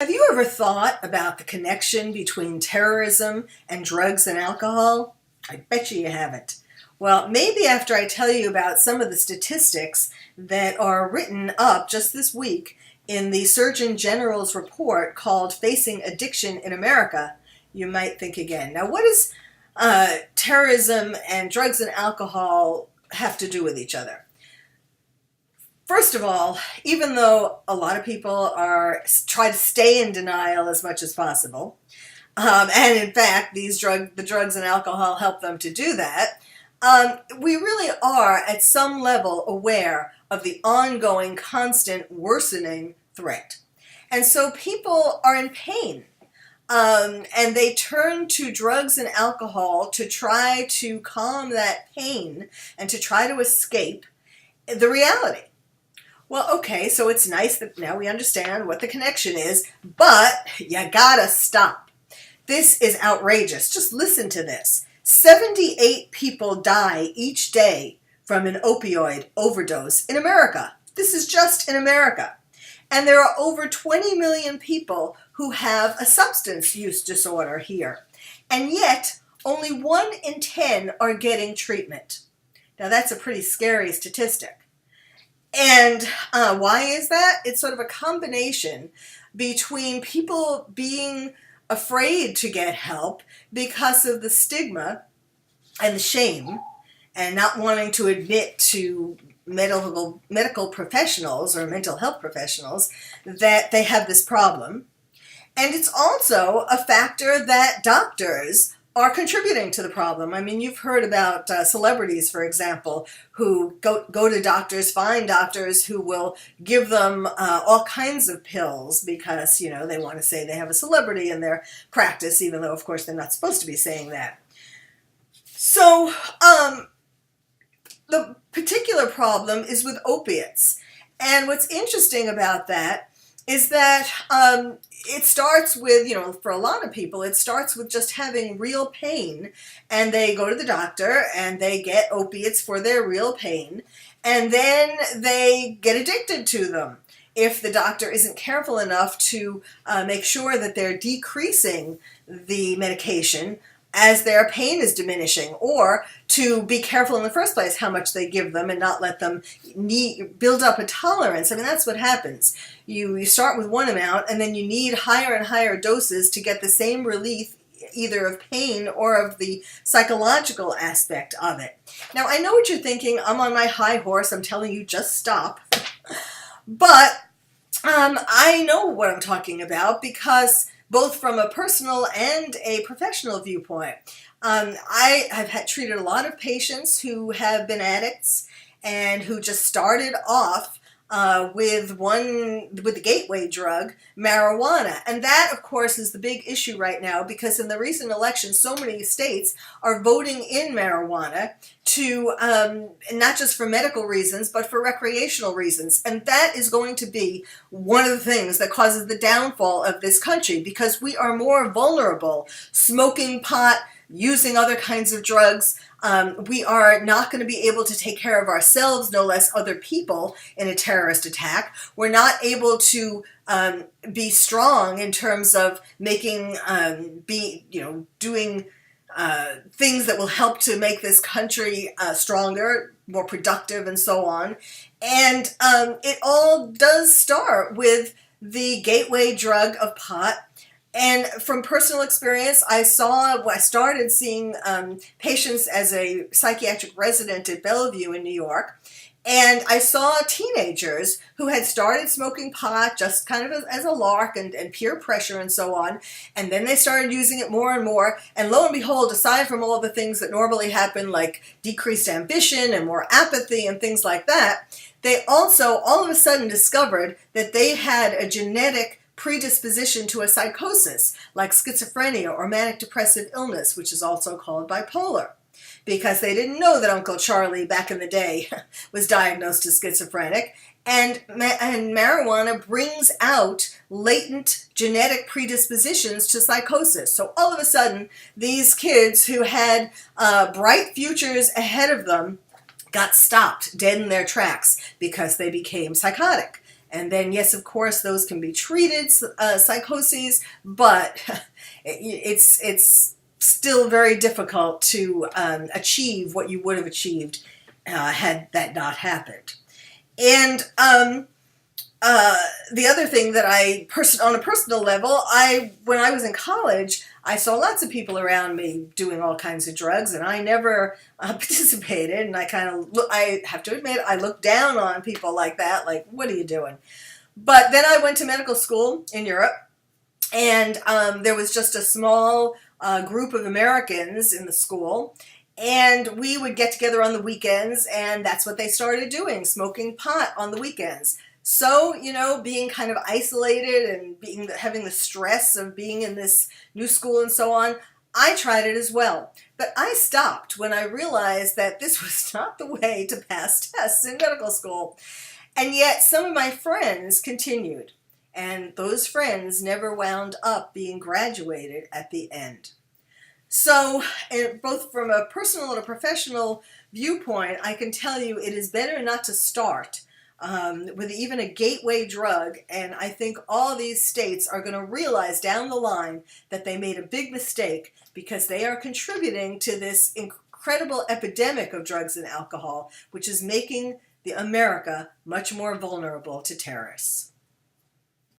Have you ever thought about the connection between terrorism and drugs and alcohol? I bet you haven't. Well, maybe after I tell you about some of the statistics that are written up just this week in the Surgeon General's report called Facing Addiction in America, you might think again. Now, what does terrorism and drugs and alcohol have to do with each other? First of all, even though a lot of people try to stay in denial as much as possible, and in fact, the drugs and alcohol help them to do that, we really are at some level aware of the ongoing, constant, worsening threat. And so people are in pain, and they turn to drugs and alcohol to try to calm that pain and to try to escape the reality. Well, okay, so it's nice that now we understand what the connection is, but you gotta stop. This is outrageous. Just listen to this. 78 people die each day from an opioid overdose in America. This is just in America. And there are over 20 million people who have a substance use disorder here. And yet, only 1 in 10 are getting treatment. Now, that's a pretty scary statistic. And why is that? It's sort of a combination between people being afraid to get help because of the stigma and the shame and not wanting to admit to medical professionals or mental health professionals that they have this problem. And it's also a factor that doctors are contributing to the problem. I mean, you've heard about celebrities, for example, who go to doctors, find doctors who will give them all kinds of pills because, they want to say they have a celebrity in their practice, even though, of course, they're not supposed to be saying that. So the particular problem is with opiates. And what's interesting about that is that it starts with, for a lot of people, it starts with just having real pain, and they go to the doctor and they get opiates for their real pain, and then they get addicted to them if the doctor isn't careful enough to make sure that they're decreasing the medication as their pain is diminishing, or to be careful in the first place how much they give them and not let them build up a tolerance. I mean, that's what happens. You start with one amount, and then you need higher and higher doses to get the same relief either of pain or of the psychological aspect of it. Now, I know what you're thinking. I'm on my high horse. I'm telling you, just stop. But I know what I'm talking about because both from a personal and a professional viewpoint. I have treated a lot of patients who have been addicts and who just started off with the gateway drug, marijuana. And that, of course, is the big issue right now because in the recent election, so many states are voting in marijuana to not just for medical reasons, but for recreational reasons. And that is going to be one of the things that causes the downfall of this country because we are more vulnerable. Smoking pot, using other kinds of drugs, we are not going to be able to take care of ourselves, no less other people in a terrorist attack. We're not able to be strong in terms of making, doing things that will help to make this country stronger, more productive, and so on. And it all does start with the gateway drug of pot. And from personal experience, I started seeing patients as a psychiatric resident at Bellevue in New York. And I saw teenagers who had started smoking pot just kind of as a lark and peer pressure and so on. And then they started using it more and more. And lo and behold, aside from all the things that normally happen, like decreased ambition and more apathy and things like that, they also all of a sudden discovered that they had a genetic predisposition to a psychosis like schizophrenia or manic depressive illness, which is also called bipolar, because they didn't know that Uncle Charlie back in the day was diagnosed as schizophrenic. And marijuana brings out latent genetic predispositions to psychosis. So all of a sudden, these kids who had bright futures ahead of them got stopped dead in their tracks because they became psychotic. And then, yes, of course, those can be treated, psychoses, but it's still very difficult to achieve what you would have achieved had that not happened. And the other thing that on a personal level, when I was in college, I saw lots of people around me doing all kinds of drugs, and I never participated. And I have to admit, I looked down on people like that, like, what are you doing? But then I went to medical school in Europe, and there was just a small group of Americans in the school, and we would get together on the weekends, and that's what they started doing, smoking pot on the weekends. So, being kind of isolated and having the stress of being in this new school and so on, I tried it as well. But I stopped when I realized that this was not the way to pass tests in medical school. And yet some of my friends continued. And those friends never wound up being graduated at the end. So, both from a personal and a professional viewpoint, I can tell you it is better not to start with even a gateway drug, and I think all these states are going to realize down the line that they made a big mistake because they are contributing to this incredible epidemic of drugs and alcohol, which is making America much more vulnerable to terrorists.